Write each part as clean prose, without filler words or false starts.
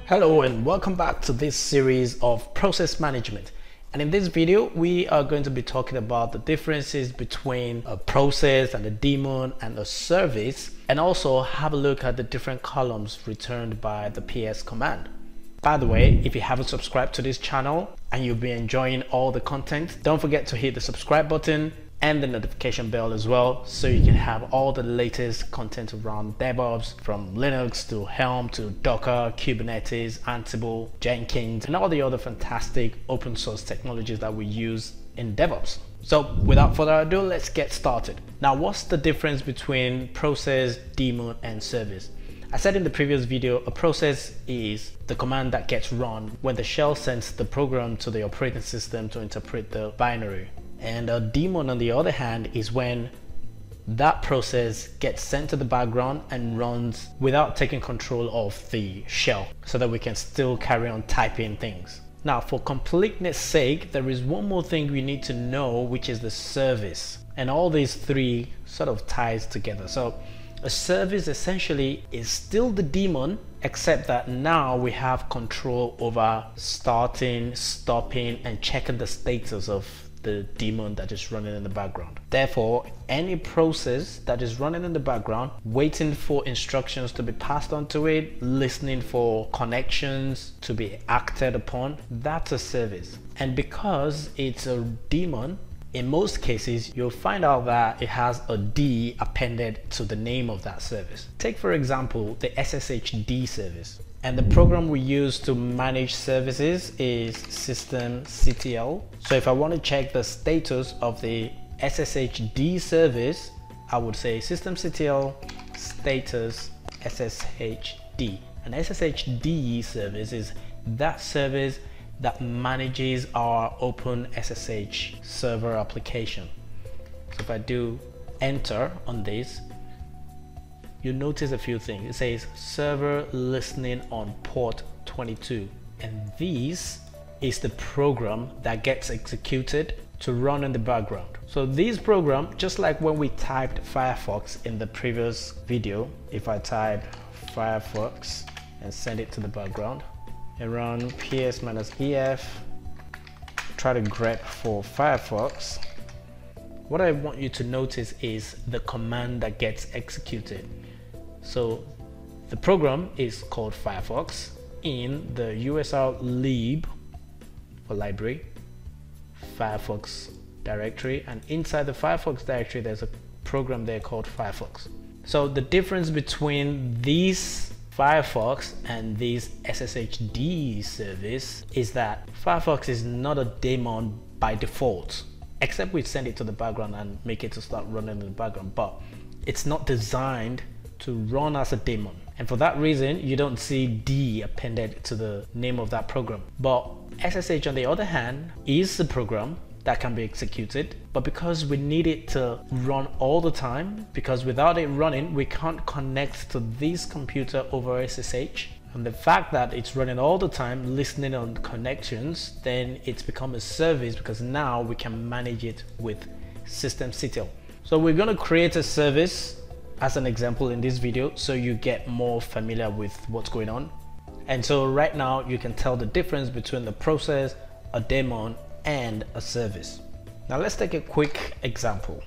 Hello and welcome back to this series of process management. And in this video, we are going to be talking about the differences between a process and a daemon and a service, and also have a look at the different columns returned by the PS command. By the way, if you haven't subscribed to this channel and you've been enjoying all the content, don't forget to hit the subscribe button and the notification bell as well, so you can have all the latest content around DevOps, from Linux to Helm to Docker, Kubernetes, Ansible, Jenkins, and all the other fantastic open source technologies that we use in DevOps. So without further ado, let's get started. Now, what's the difference between process, daemon, and service? I said in the previous video, a process is the command that gets run when the shell sends the program to the operating system to interpret the binary. And a daemon, on the other hand, is when that process gets sent to the background and runs without taking control of the shell, so that we can still carry on typing things. Now, for completeness sake, there is one more thing we need to know, which is the service. And all these three sort of ties together. So a service essentially is still the daemon, except that now we have control over starting, stopping, and checking the status of the daemon that is running in the background. Therefore, any process that is running in the background, waiting for instructions to be passed on to it, listening for connections to be acted upon, that's a service. And because it's a daemon, in most cases, you'll find out that it has a D appended to the name of that service. Take, for example, the SSHD service. And the program we use to manage services is Systemctl. So if I want to check the status of the SSHD service, I would say Systemctl status SSHD. An SSHD service is that service that manages our open SSH server application. So if I do enter on this, you notice a few things. It says server listening on port 22, and this is the program that gets executed to run in the background. So this program, just like when we typed Firefox in the previous video, if I type Firefox and send it to the background and run ps-ef, try to grep for Firefox, what I want you to notice is the command that gets executed. So the program is called Firefox in the USR lib for library, Firefox directory, and inside the Firefox directory there's a program there called Firefox. So the difference between these Firefox and this SSHD service is that Firefox is not a daemon by default, except we send it to the background and make it to start running in the background, but it's not designed to run as a daemon. And for that reason, you don't see D appended to the name of that program. But SSH, on the other hand, is a program that can be executed, but because we need it to run all the time, because without it running, we can't connect to this computer over SSH. And the fact that it's running all the time, listening on connections, then it's become a service, because now we can manage it with Systemctl. So we're going to create a service as an example in this video, so you get more familiar with what's going on. And so right now you can tell the difference between the process, a daemon, and a service. Now let's take a quick example.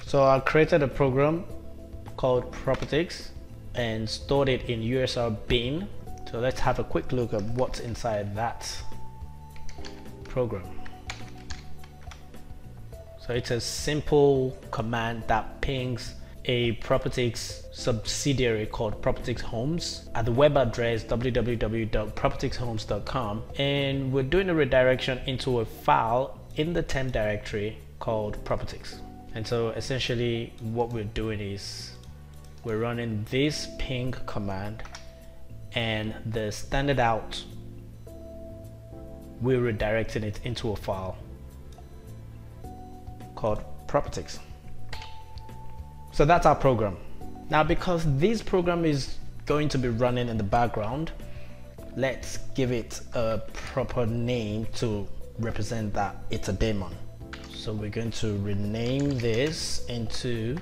So I created a program called properties and stored it in USR bin. So let's have a quick look at what's inside that program. So it's a simple command that pings a properties subsidiary called properties homes at the web address www.propertieshomes.com, and we're doing a redirection into a file in the temp directory called properties. And so essentially what we're doing is we're running this ping command, and the standard out, we're redirecting it into a file called properties. So that's our program. Now, because this program is going to be running in the background, let's give it a proper name to represent that it's a daemon. So we're going to rename this into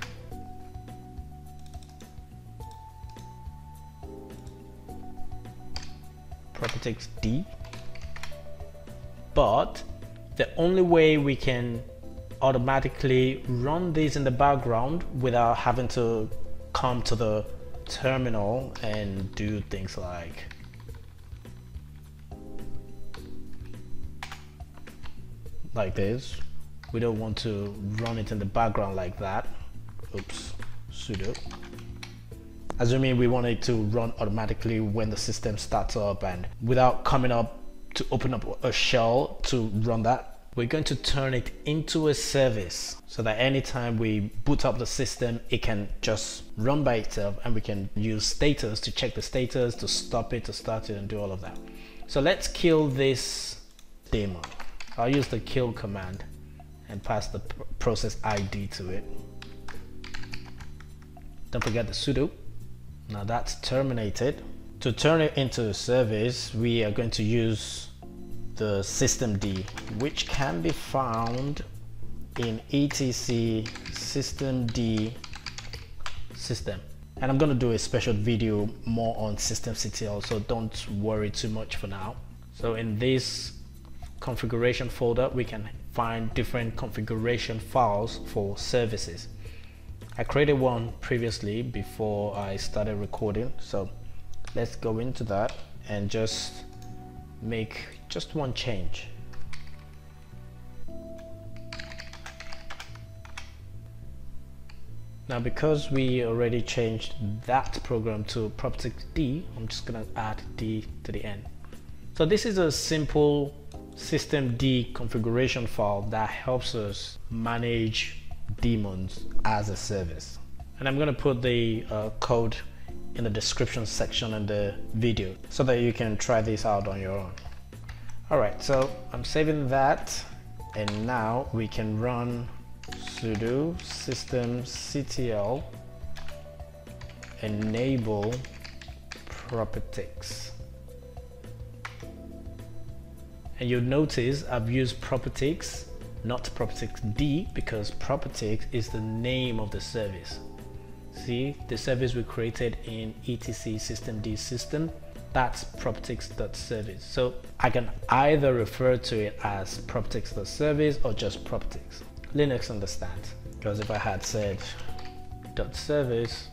properties D, but the only way we can automatically run this in the background without having to come to the terminal and do things like this. We don't want to run it in the background like that. Oops, sudo. Assuming we want it to run automatically when the system starts up and without coming up to open up a shell to run that. We're going to turn it into a service so that anytime we boot up the system, it can just run by itself, and we can use status to check the status, to stop it, to start it, and do all of that. So let's kill this daemon. I'll use the kill command and pass the process ID to it. Don't forget the sudo. Now that's terminated. To turn it into a service, we are going to use the systemd, which can be found in etc systemd system. And I'm going to do a special video more on Systemctl, so don't worry too much for now. So in this configuration folder, we can find different configuration files for services. I created one previously before I started recording, so let's go into that and just make just one change. Now because we already changed that program to properties D, I'm just gonna add D to the end. So this is a simple systemd configuration file that helps us manage daemons as a service. And I'm gonna put the code in the description section in the video so that you can try this out on your own. Alright, so I'm saving that, and now we can run sudo systemctl enable properties. And you'll notice I've used properties, not properties D, because properties is the name of the service. See, the service we created in etc systemd system, that's properties.service. So I can either refer to it as properties.service or just properties. Linux understands, because if I had said .service,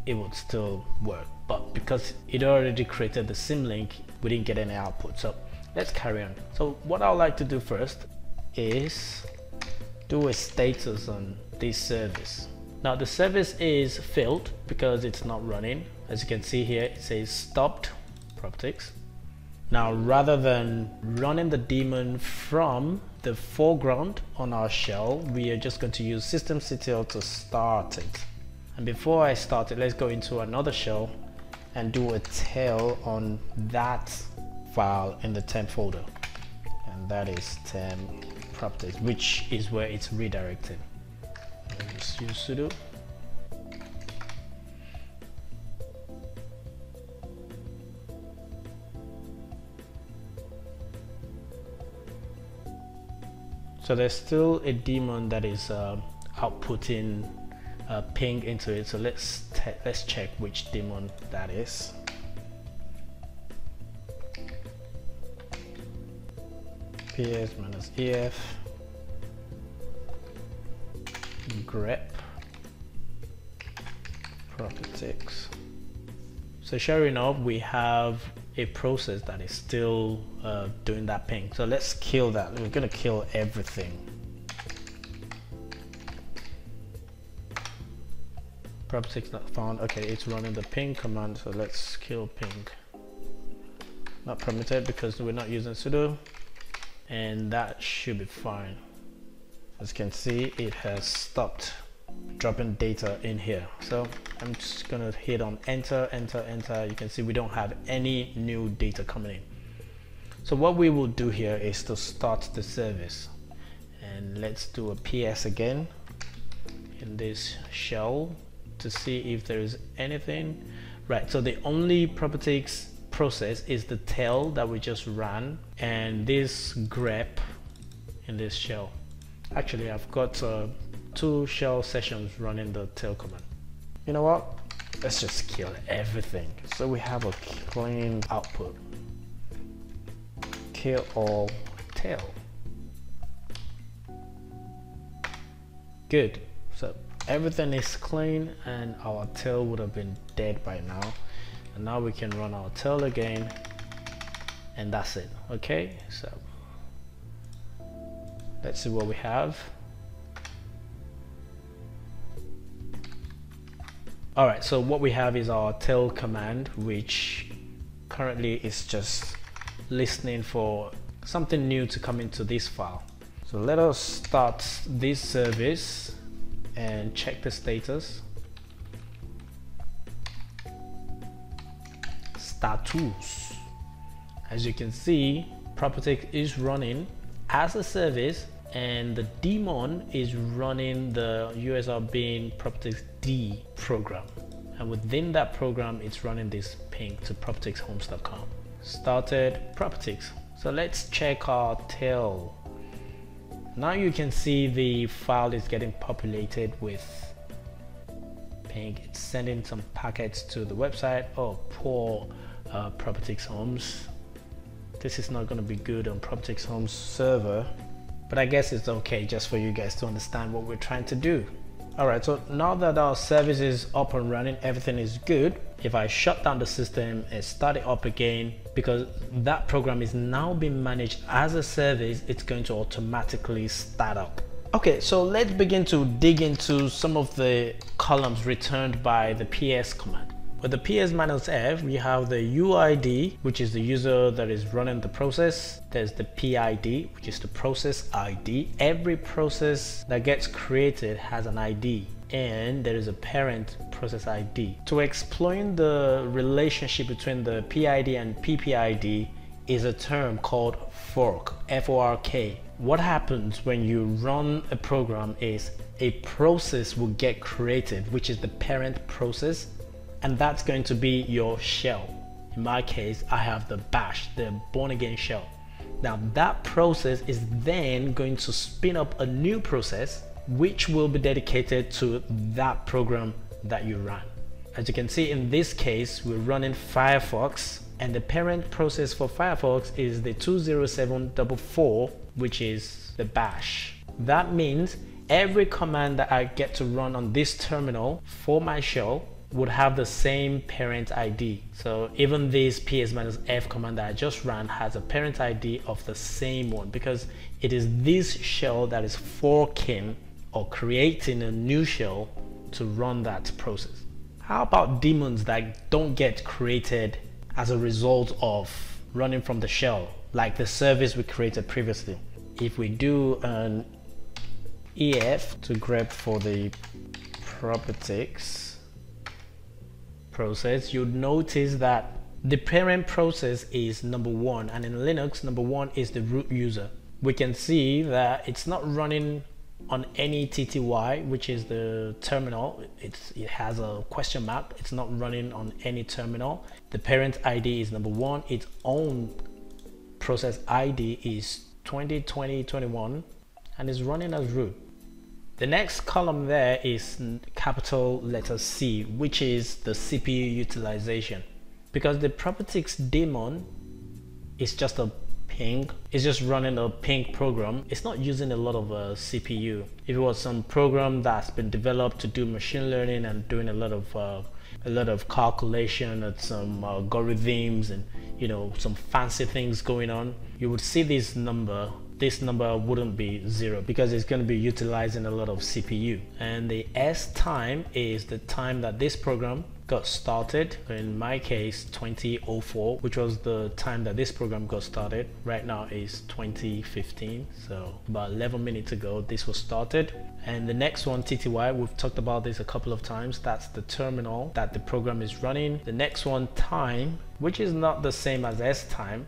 it would still work. But because it already created the symlink, we didn't get any output. So let's carry on. So what I'd like to do first is do a status on this service. Now the service is failed because it's not running. As you can see here, it says stopped properties. Now rather than running the daemon from the foreground on our shell, we are just going to use systemctl to start it. And before I start it, let's go into another shell and do a tail on that file in the temp folder, and that is temp properties, which is where it's redirected. Just use sudo. So there's still a daemon that is outputting ping into it. So let's check which daemon that is. ps-ef grep properties. So sure enough, we have a process that is still doing that ping. So let's kill that. We're going to kill everything. Properties not found. Okay, it's running the ping command, so let's kill ping. Not permitted because we're not using sudo, and that should be fine. As you can see, it has stopped dropping data in here. So I'm just gonna hit on enter, enter, enter. You can see we don't have any new data coming in. So what we will do here is to start the service, and let's do a ps again in this shell to see if there is anything. Right, so the only properties process is the tail that we just ran, and this grep in this shell. Actually, I've got 2 shell sessions running the tail command. You know what? Let's just kill everything so we have a clean output. kill all tail. Good. So everything is clean and our tail would have been dead by now. And now we can run our tail again, and that's it. Okay, so let's see what we have. Alright, so what we have is our tail command, which currently is just listening for something new to come into this file. So let us start this service and check the status. Status. As you can see, PropTix is running as a service, and the Daemon is running the USR bin PropTix D program, and within that program it's running this ping to proptixhomes.com. Started PropTix. So let's check our tail. Now you can see the file is getting populated with ping. It's sending some packets to the website. Oh, poor PropTix Homes. This is not going to be good on PropTix Homes server, but I guess it's okay just for you guys to understand what we're trying to do. Alright, so now that our service is up and running, everything is good. If I shut down the system and start it up again, because that program is now being managed as a service, it's going to automatically start up. Okay, so let's begin to dig into some of the columns returned by the PS command. With the ps-f, we have the UID, which is the user that is running the process. There's the PID, which is the process ID. Every process that gets created has an ID, and there is a parent process ID. To explain the relationship between the PID and PPID is a term called fork, F-O-R-K. What happens when you run a program is a process will get created, which is the parent process, and that's going to be your shell. In my case, I have the bash, the born again shell. Now that process is then going to spin up a new process which will be dedicated to that program that you run. As you can see, in this case, we're running Firefox, and the parent process for Firefox is the 20744, which is the bash. That means every command that I get to run on this terminal for my shell would have the same parent ID. So even this ps-f command that I just ran has a parent ID of the same one, because it is this shell that is forking or creating a new shell to run that process. How about daemons that don't get created as a result of running from the shell, like the service we created previously? If we do an EF to grep for the PropTix process, you'll notice that the parent process is number 1, and in Linux, number 1 is the root user. We can see that it's not running on any TTY, which is the terminal. It has a question mark. It's not running on any terminal. The parent ID is number 1. Its own process ID is 202021 and is running as root. The next column there is capital letter C, which is the CPU utilization. Because the PropTix daemon is just a ping, it's just running a ping program. It's not using a lot of CPU. If it was some program that's been developed to do machine learning and doing a lot of calculation and some algorithms and some fancy things going on, you would see this number. This number wouldn't be 0 because it's going to be utilizing a lot of CPU. And the S time is the time that this program got started. In my case, 2004, which was the time that this program got started. Right now is 2015, so about 11 minutes ago this was started. And the next one, TTY, we've talked about this a couple of times. That's the terminal that the program is running. The next one, time, which is not the same as S time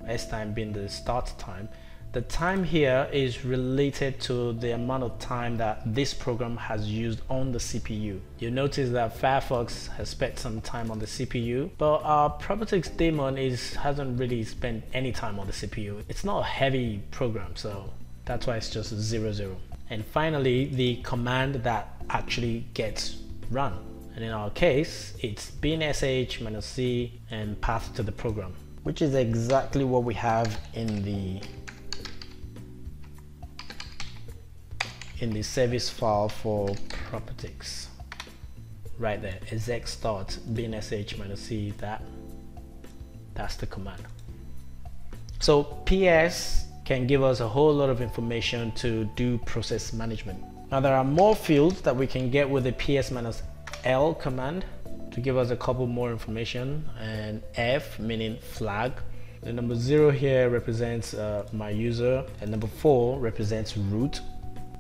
being the start time. The time here is related to the amount of time that this program has used on the CPU. You'll notice that Firefox has spent some time on the CPU, but our PropTix daemon hasn't really spent any time on the CPU. It's not a heavy program, so that's why it's just 00. And finally, the command that actually gets run. And in our case, it's bin sh -c and path to the program. which is exactly what we have in the service file for properties. Right there, exec start bin/sh -c, that's the command. So PS can give us a whole lot of information to do process management. Now there are more fields that we can get with the PS-L command to give us a couple more information, and F meaning flag. The number 0 here represents my user, and number 4 represents root.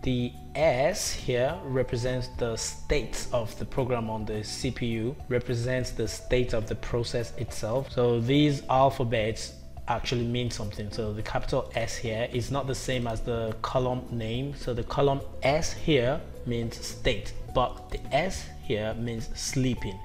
The S here represents the state of the program on the CPU, represents the state of the process itself. So these alphabets actually mean something. So the capital S here is not the same as the column name. So the column S here means state, but the S here means sleeping,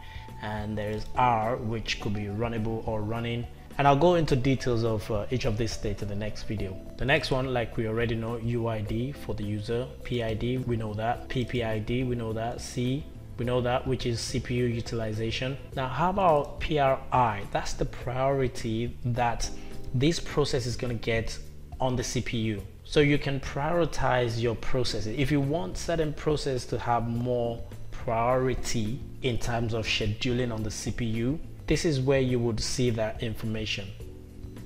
and there is R, which could be runnable or running. And I'll go into details of each of these states in the next video. The next one, like we already know, UID for the user, PID, we know that, PPID, we know that, C, we know that, which is CPU utilization. Now, how about PRI? That's the priority that this process is going to get on the CPU. So you can prioritize your processes. If you want certain process to have more priority in terms of scheduling on the CPU, this is where you would see that information.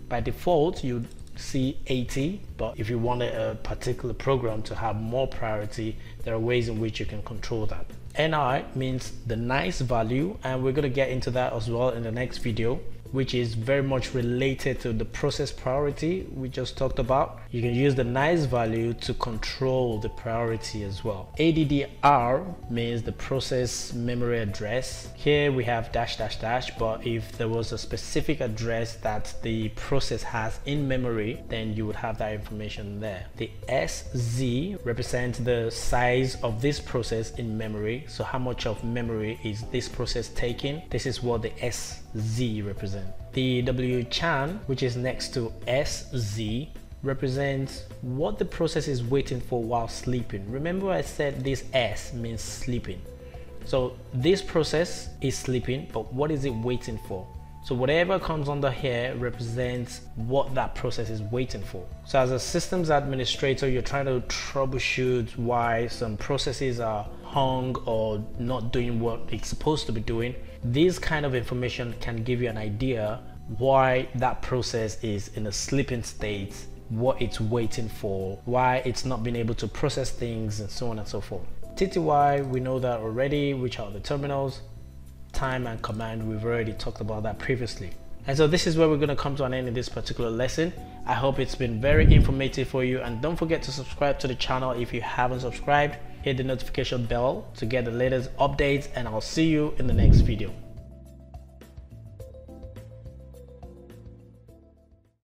By default, you'd see 80, but if you want a particular program to have more priority, there are ways in which you can control that. NI means the nice value, and we're going to get into that as well in the next video, which is very much related to the process priority we just talked about. You can use the nice value to control the priority as well. ADDR means the process memory address. Here we have dash dash dash, but if there was a specific address that the process has in memory, then you would have that information there. The SZ represents the size of this process in memory. So how much of memory is this process taking? This is what the SZ represents. The WChan, which is next to SZ, represents what the process is waiting for while sleeping. Remember I said this S means sleeping. So this process is sleeping, but what is it waiting for? So whatever comes under here represents what that process is waiting for. So as a systems administrator, you're trying to troubleshoot why some processes are hung or not doing what it's supposed to be doing. This kind of information can give you an idea why that process is in a sleeping state, what it's waiting for, why it's not being able to process things, and so on and so forth. TTY, we know that already, which are the terminals. Time and command, we've already talked about that previously. And so this is where we're going to come to an end in this particular lesson. I hope it's been very informative for you, and don't forget to subscribe to the channel if you haven't subscribed. Hit the notification bell to get the latest updates, and I'll see you in the next video.